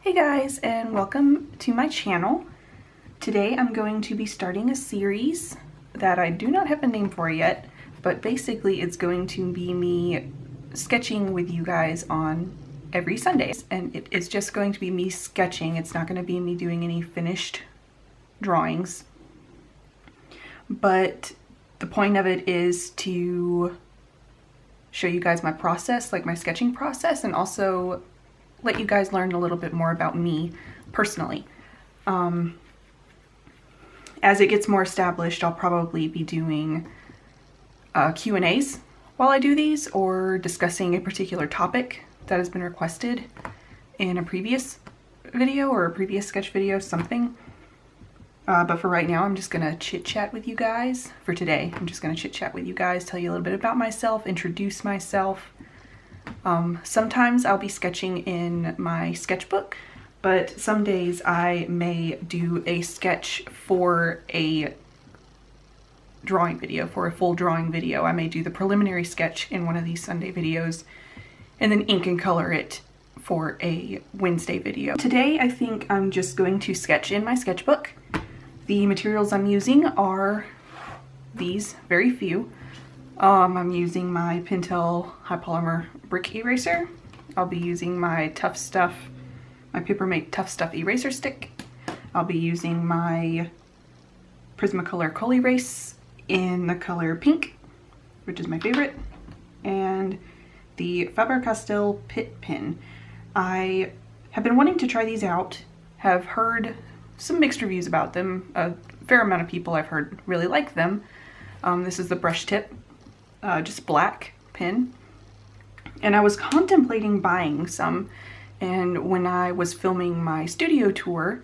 Hey guys, and welcome to my channel. Today I'm going to be starting a series that I do not have a name for yet, but basically it's going to be me sketching with you guys on every Sundays, and it's just going to be me sketching. It's not going to be me doing any finished drawings, but the point of it is to show you guys my process, like my sketching process, and also let you guys learn a little bit more about me personally. As it gets more established, I'll probably be doing Q&As while I do these, or discussing a particular topic that has been requested in a previous video or a previous sketch video, something. But for right now, I'm just gonna chit chat with you guys. For today, I'm just gonna chit chat with you guys, tell you a little bit about myself, introduce myself. Sometimes I'll be sketching in my sketchbook, but some days I may do a sketch for a drawing video, for a full drawing video. I may do the preliminary sketch in one of these Sunday videos and then ink and color it for a Wednesday video. Today I think I'm just going to sketch in my sketchbook. The materials I'm using are these, very few. I'm using my Pentel high polymer brick eraser. I'll be using my Tough Stuff, my Papermate Tough Stuff eraser stick. I'll be using my Prismacolor Kohl Erase in the color pink, which is my favorite, and the Faber-Castell Pitt pen. I have been wanting to try these out, have heard some mixed reviews about them. A fair amount of people I've heard really like them. This is the brush tip. Just black pen, and I was contemplating buying some, and when I was filming my studio tour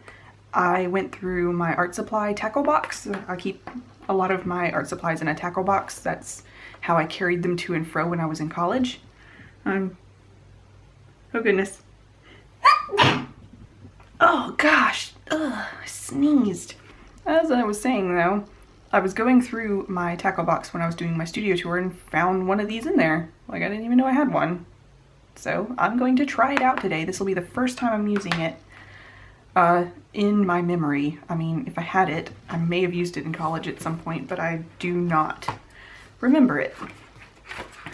I went through my art supply tackle box. I keep a lot of my art supplies in a tackle box. That's how I carried them to and fro when I was in college. Oh goodness. Oh gosh, ugh, I sneezed. As I was saying though, I was going through my tackle box when I was doing my studio tour and found one of these in there. Like, I didn't even know I had one. So I'm going to try it out today. This will be the first time I'm using it in my memory. I mean, if I had it, I may have used it in college at some point, but I do not remember it.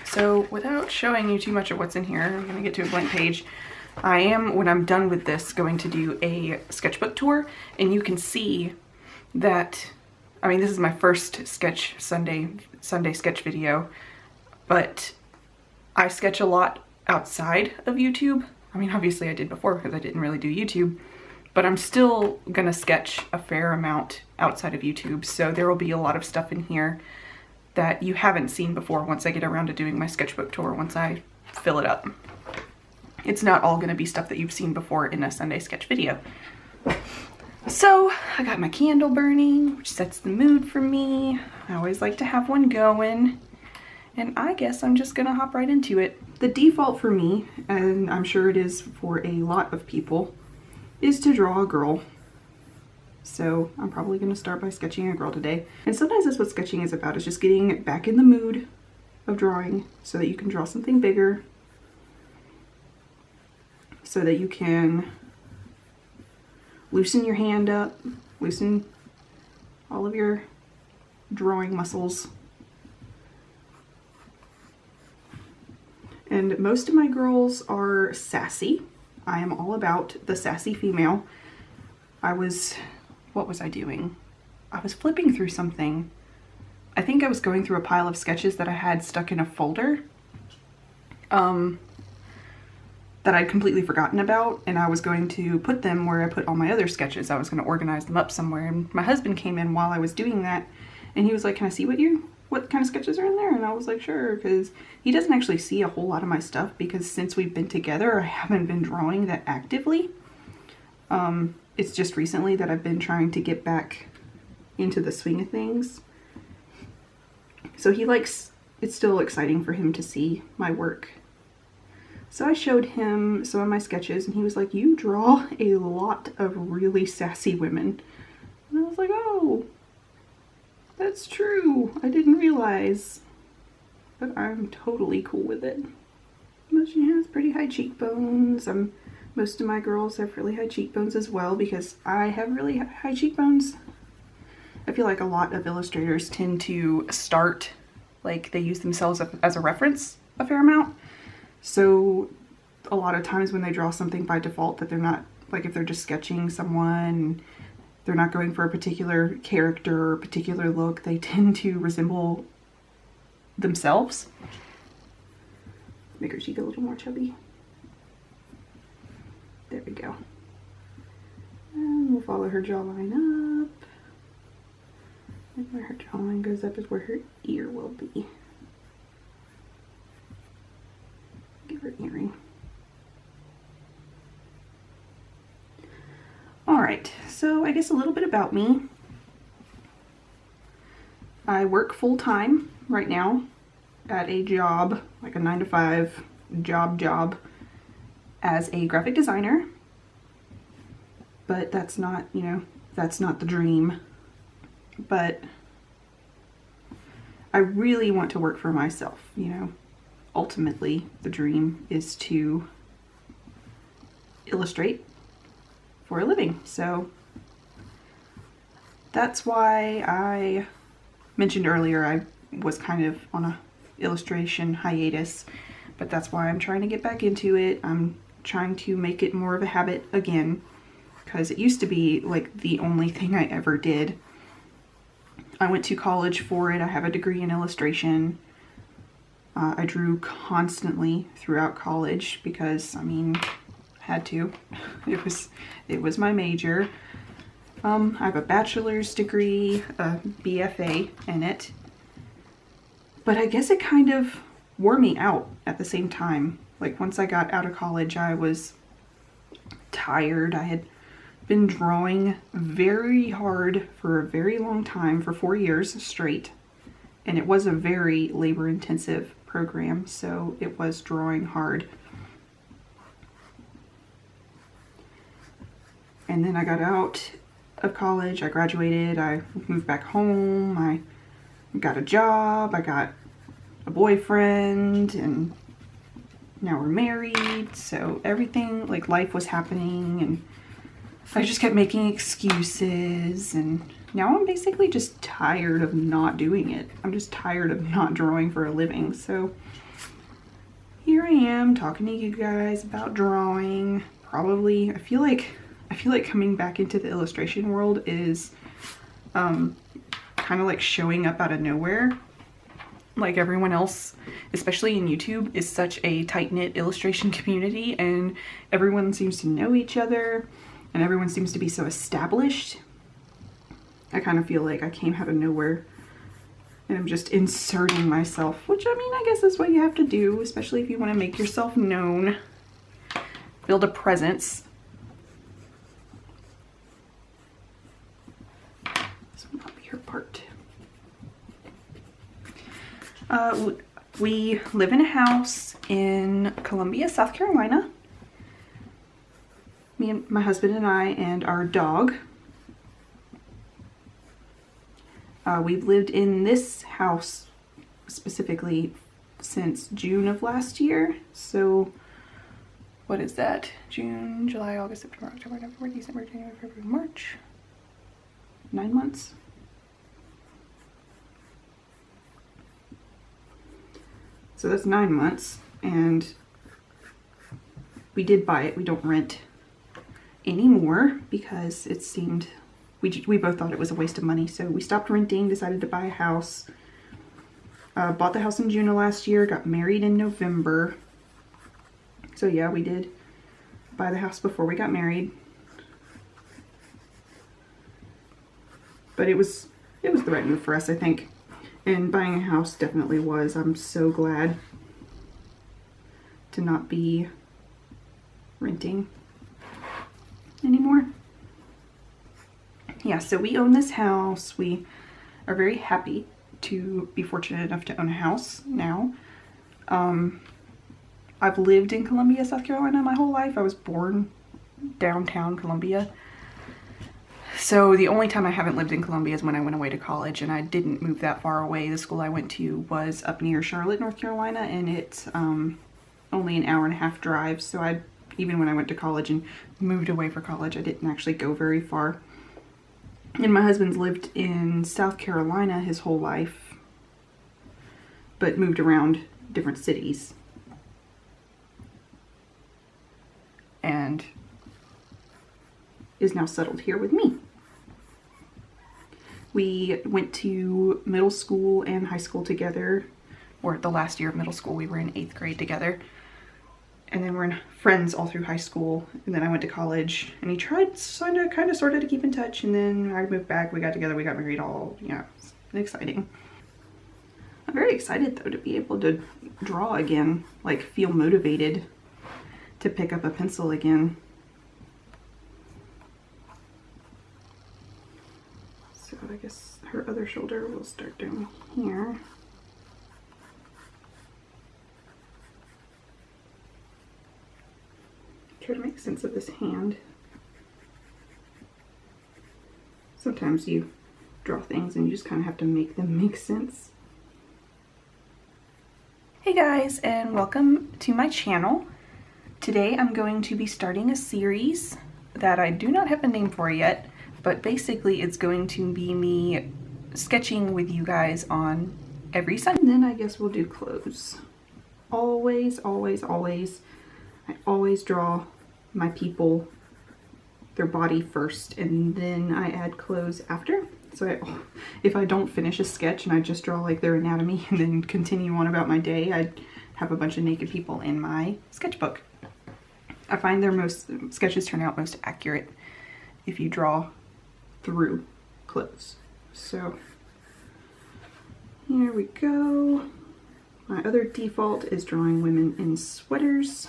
So without showing you too much of what's in here, I'm going to get to a blank page. I am, when I'm done with this, going to do a sketchbook tour, and you can see that, I mean, this is my first sketch Sunday sketch video, but I sketch a lot outside of YouTube. I mean, obviously I did before because I didn't really do YouTube, but I'm still gonna sketch a fair amount outside of YouTube. So there will be a lot of stuff in here that you haven't seen before once I get around to doing my sketchbook tour, once I fill it up. It's not all gonna be stuff that you've seen before in a Sunday sketch video. So I got my candle burning, which sets the mood for me. I always like to have one going, and I guess I'm just gonna hop right into it. The default for me, and I'm sure it is for a lot of people, is to draw a girl. So I'm probably gonna start by sketching a girl today. And sometimes that's what sketching is about, is just getting back in the mood of drawing so that you can draw something bigger, so that you can loosen your hand up, loosen all of your drawing muscles. And most of my girls are sassy. I am all about the sassy female. What was I doing? I was flipping through something. I think I was going through a pile of sketches that I had stuck in a folder. That I'd completely forgotten about, and I was going to put them where I put all my other sketches. I was going to organize them up somewhere, and my husband came in while I was doing that, and he was like, "Can I see what kind of sketches are in there?" And I was like, "Sure," because he doesn't actually see a whole lot of my stuff, because since we've been together I haven't been drawing that actively. It's just recently that I've been trying to get back into the swing of things. So it's still exciting for him to see my work. So I showed him some of my sketches, and he was like, "You draw a lot of really sassy women." And I was like, "Oh, that's true. I didn't realize." But I'm totally cool with it. But she has pretty high cheekbones. I'm Most of my girls have really high cheekbones as well because I have really high cheekbones. I feel like a lot of illustrators tend to start, like they use themselves as a reference a fair amount. So a lot of times when they draw something by default that they're not, like if they're just sketching someone, they're not going for a particular character or particular look, they tend to resemble themselves. Make her cheek a little more chubby. There we go. And we'll follow her jawline up. And where her jawline goes up is where her ear will be. Give her an earring. Alright, so I guess a little bit about me. I work full-time right now at a job, like a 9-to-5 job as a graphic designer. But that's not, you know, that's not the dream. But I really want to work for myself, you know. Ultimately, the dream is to illustrate for a living. So that's why I mentioned earlier I was kind of on a illustration hiatus, but that's why I'm trying to get back into it. I'm trying to make it more of a habit again, because it used to be like the only thing I ever did. I went to college for it. I have a degree in illustration. I drew constantly throughout college because, I mean, I had to. It was my major. I have a bachelor's degree, a BFA in it. But I guess it kind of wore me out at the same time. Like once I got out of college, I was tired. I had been drawing very hard for a very long time, for 4 years straight. And it was a very labor intensive program, so it was drawing hard. And then I got out of college, I graduated, I moved back home, I got a job, I got a boyfriend, and now we're married, so everything, like life was happening, and I just kept making excuses, and now I'm basically just tired of not doing it. I'm just tired of not drawing for a living, so here I am talking to you guys about drawing. Probably, I feel like coming back into the illustration world is kind of like showing up out of nowhere. Like everyone else, especially in YouTube, is such a tight-knit illustration community, and everyone seems to know each other, and everyone seems to be so established. I kind of feel like I came out of nowhere and I'm just inserting myself, which, I mean, I guess that's what you have to do, especially if you want to make yourself known, build a presence. This will not be her part. We live in a house in Columbia, South Carolina. Me and my husband and I and our dog. We've lived in this house specifically since June of last year. So what is that? June, July, August, September, October, November, December, January, February, March. 9 months. So that's 9 months, and we did buy it. We don't rent anymore because it seemed, we both thought it was a waste of money. So we stopped renting, decided to buy a house. Bought the house in June of last year, got married in November. So yeah, we did buy the house before we got married. But it was the right move for us, I think. And buying a house definitely was. I'm so glad to not be renting anymore. Yeah, so we own this house. We are very happy to be fortunate enough to own a house now. I've lived in Columbia, South Carolina my whole life. I was born downtown Columbia. So the only time I haven't lived in Columbia is when I went away to college, and I didn't move that far away. The school I went to was up near Charlotte, North Carolina, and it's only an hour and a half drive. So I even when I went to college and moved away for college, I didn't actually go very far. And my husband's lived in South Carolina his whole life, but moved around different cities. And is now settled here with me. We went to middle school and high school together, or the last year of middle school we were in 8th grade together. And then we're friends all through high school, and then I went to college, and he tried sort of to keep in touch, and then I moved back, we got together, we got married, all, yeah, it's exciting. I'm very excited though to be able to draw again, like feel motivated to pick up a pencil again. So I guess her other shoulder will start down here. Try to make sense of this hand. Sometimes you draw things and you just kind of have to make them make sense. Hey guys, and welcome to my channel. Today I'm going to be starting a series that I do not have a name for yet, but basically it's going to be me sketching with you guys on every Sunday. And then I guess we'll do clothes. Always, always, always, I always draw my people, their body first, and then I add clothes after. So if I don't finish a sketch and I just draw like their anatomy and then continue on about my day, I have a bunch of naked people in my sketchbook. I find their most sketches turn out most accurate if you draw through clothes. So here we go. My other default is drawing women in sweaters.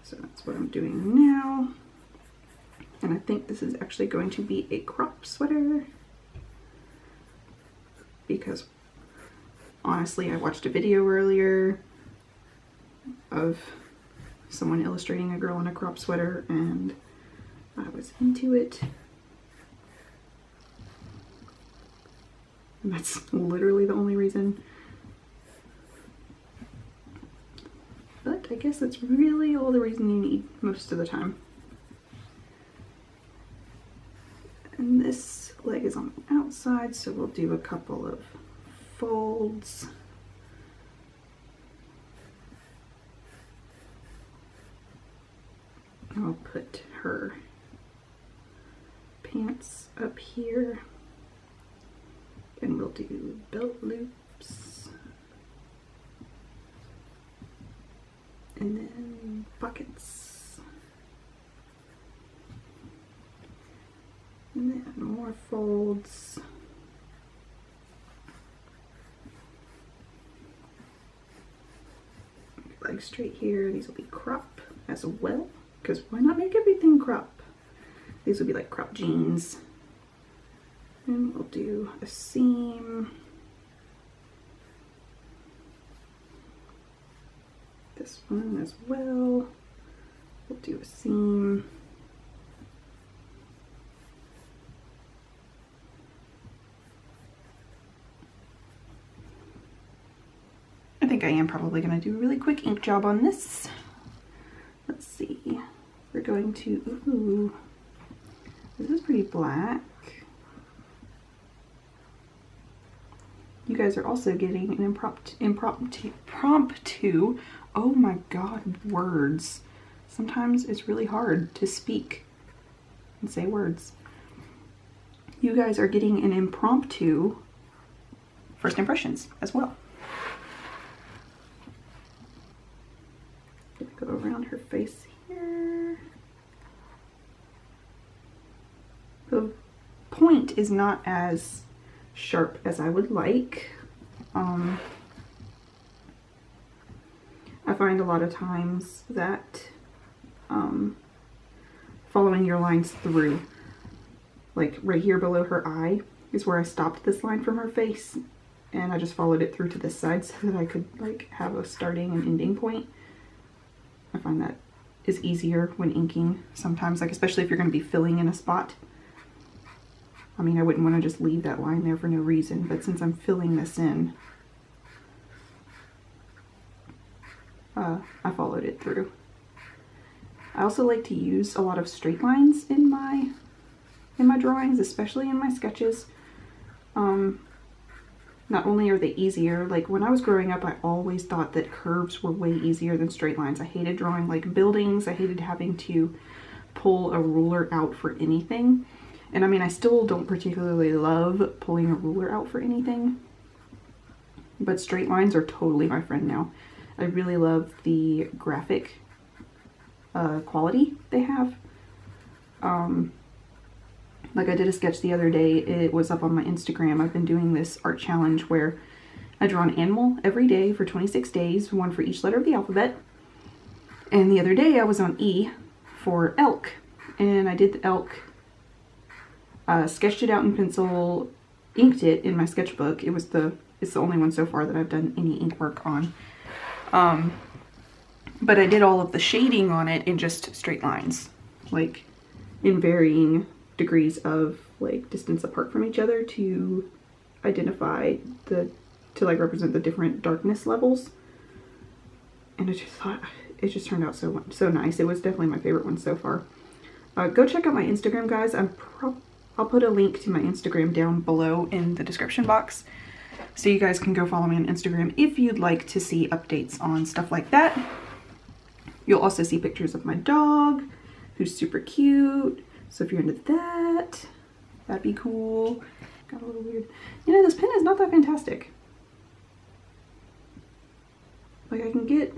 So that's what I'm doing now. And I think this is actually going to be a crop sweater, because honestly, I watched a video earlier of someone illustrating a girl in a crop sweater and I was into it. And that's literally the only reason. But I guess that's really all the reason you need most of the time. And this leg is on the outside, so we'll do a couple of folds. I'll put her pants up here, and we'll do belt loops. And then pockets. And then more folds. Legs straight here. These will be crop as well, because why not make everything crop? These will be like crop jeans. And we'll do a seam. This one as well. We'll do a seam. I think I am probably going to do a really quick ink job on this. Let's see. We're going to, ooh, this is pretty black. You guys are also getting an impromptu, oh my god, words. Sometimes it's really hard to speak and say words. You guys are getting an impromptu first impressions as well. Go around her face here. The point is not as sharp as I would like. I find a lot of times that following your lines through, like right here below her eye is where I stopped this line from her face, and I just followed it through to this side so that I could like have a starting and ending point. I find that is easier when inking sometimes, like especially if you're going to be filling in a spot. I mean, I wouldn't want to just leave that line there for no reason, but since I'm filling this in, I followed it through. I also like to use a lot of straight lines in my drawings, especially in my sketches. Not only are they easier, like when I was growing up, I always thought that curves were way easier than straight lines. I hated drawing like buildings. I hated having to pull a ruler out for anything. And I mean, I still don't particularly love pulling a ruler out for anything, but straight lines are totally my friend now. I really love the graphic quality they have. Like I did a sketch the other day, it was up on my Instagram. I've been doing this art challenge where I draw an animal every day for 26 days, one for each letter of the alphabet. And the other day I was on E for elk, and I did the elk, sketched it out in pencil, inked it in my sketchbook. It's the only one so far that I've done any ink work on. But I did all of the shading on it in just straight lines, like in varying degrees of like distance apart from each other to identify to like represent the different darkness levels. And I just thought it just turned out so nice. It was definitely my favorite one so far. Go check out my Instagram, guys. I'll put a link to my Instagram down below in the description box, so you guys can go follow me on Instagram if you'd like to see updates on stuff like that. You'll also see pictures of my dog, who's super cute. So if you're into that, that'd be cool. Got a little weird. You know, this pen is not that fantastic. Like, I can get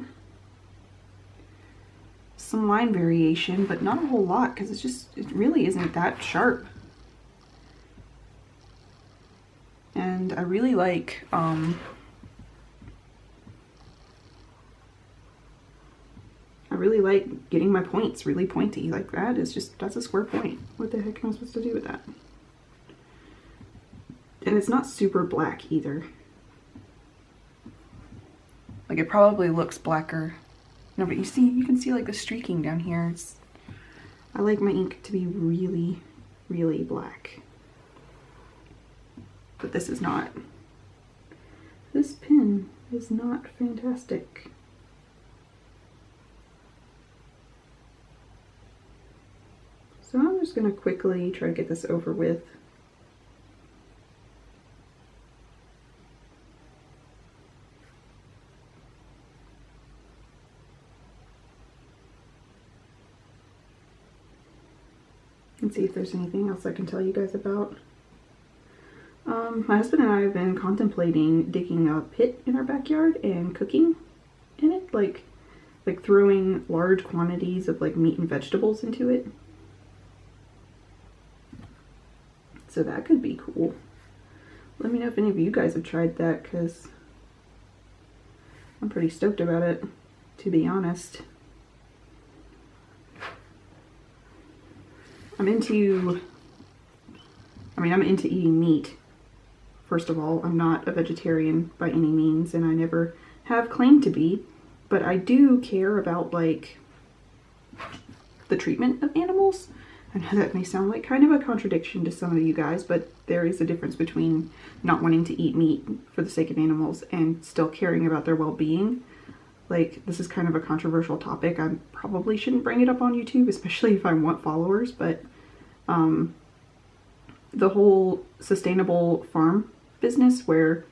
some line variation, but not a whole lot, because it really isn't that sharp. And I really like, getting my points really pointy. Like that's a square point. What the heck am I supposed to do with that? And it's not super black either. Like it probably looks blacker. No, but you can see like the streaking down here. I like my ink to be really, really black. But this is not. This pen is not fantastic. So I'm just going to quickly try to get this over with. And see if there's anything else I can tell you guys about. My husband and I have been contemplating digging a pit in our backyard and cooking in it, like throwing large quantities of like meat and vegetables into it. So that could be cool. Let me know if any of you guys have tried that, because I'm pretty stoked about it, to be honest. I'm into eating meat. First of all, I'm not a vegetarian by any means, and I never have claimed to be, but I do care about like the treatment of animals. I know that may sound like kind of a contradiction to some of you guys, but there is a difference between not wanting to eat meat for the sake of animals and still caring about their well-being. Like, this is kind of a controversial topic. I probably shouldn't bring it up on YouTube, especially if I want followers, but the whole sustainable farm business where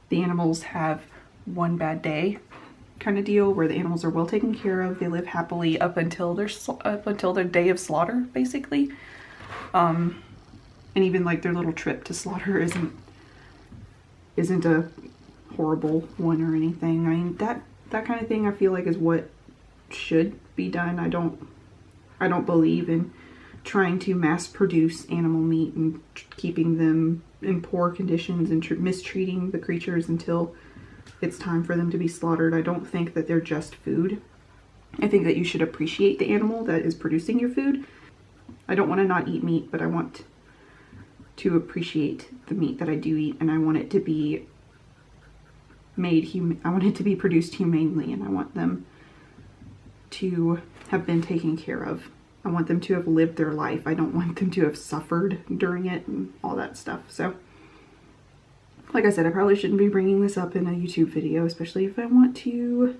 the animals have one bad day kind of deal, where the animals are well taken care of, they live happily up until their day of slaughter, basically. And even like their little trip to slaughter isn't a horrible one or anything. I mean, that kind of thing I feel like is what should be done. I don't believe in trying to mass produce animal meat and keeping them in poor conditions and mistreating the creatures until it's time for them to be slaughtered. I don't think that they're just food. I think that you should appreciate the animal that is producing your food. I don't want to not eat meat, but I want to appreciate the meat that I do eat, and I want it to be I want it to be produced humanely, and I want them to have been taken care of. I want them to have lived their life. I don't want them to have suffered during it and all that stuff. So, like I said, I probably shouldn't be bringing this up in a YouTube video, especially if I want to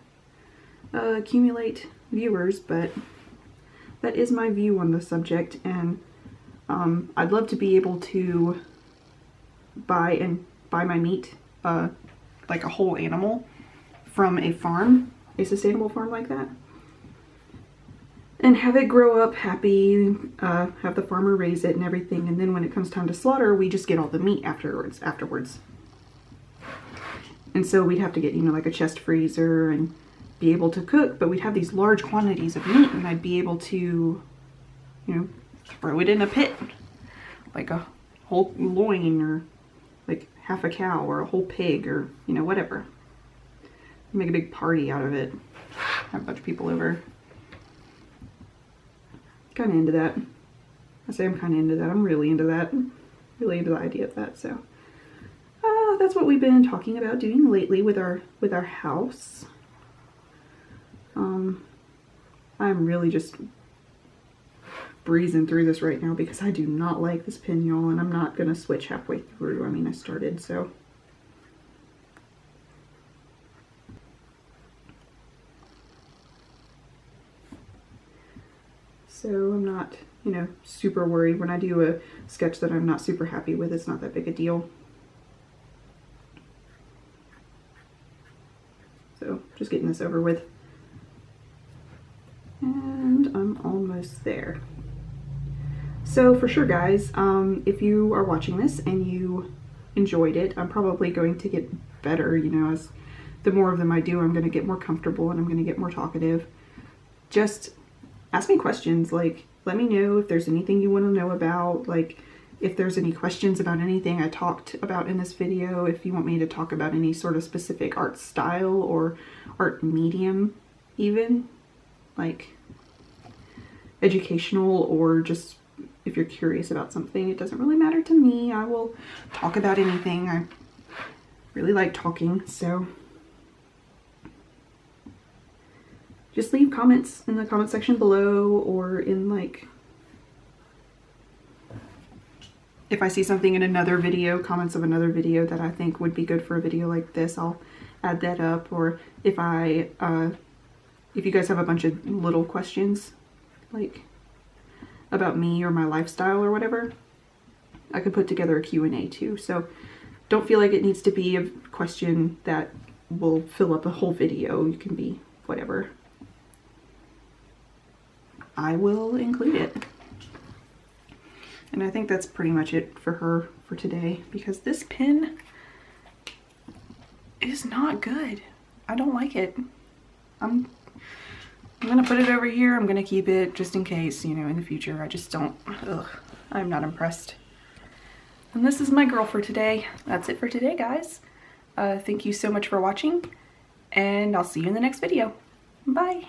accumulate viewers, but that is my view on the subject, and I'd love to be able to buy my meat, like a whole animal from a farm, a sustainable farm like that, and have it grow up happy, have the farmer raise it and everything, and then when it comes time to slaughter, we just get all the meat afterwards. And so we'd have to get, you know, like a chest freezer and be able to cook, but we'd have these large quantities of meat, and I'd be able to, you know, throw it in a pit, like a whole loin, or like half a cow, or a whole pig, or, you know, whatever. Make a big party out of it. Have a bunch of people over. Kind of into that. I say I'm kind of into that. I'm really into that. Really into the idea of that. So that's what we've been talking about doing lately with our house. I'm really just breezing through this right now because I do not like this pin, y'all, and I'm not gonna switch halfway through. I mean, I started, so. So I'm not, you know, super worried. When I do a sketch that I'm not super happy with, it's not that big a deal. So just getting this over with. And I'm almost there. So for sure, guys, if you are watching this and you enjoyed it, I'm probably going to get better, you know, as the more of them I do, I'm going to get more comfortable and I'm going to get more talkative. Just ask me questions, like, let me know if there's anything you want to know about, like, if there's any questions about anything I talked about in this video, if you want me to talk about any sort of specific art style or art medium, even, like, educational, or just if you're curious about something. It doesn't really matter to me. I will talk about anything. I really like talking, so just leave comments in the comment section below, or in, like, if I see something in another video, comments of another video that I think would be good for a video like this, I'll add that up. Or if you guys have a bunch of little questions, like about me or my lifestyle or whatever, I could put together a Q&A too. So don't feel like it needs to be a question that will fill up a whole video. You can be whatever. I will include it. And I think that's pretty much it for her for today, because this pin is not good. I don't like it. I'm gonna put it over here. I'm gonna keep it just in case, you know, in the future. I just don't, I'm not impressed. And this is my girl for today. That's it for today, guys. Thank you so much for watching, and I'll see you in the next video. Bye.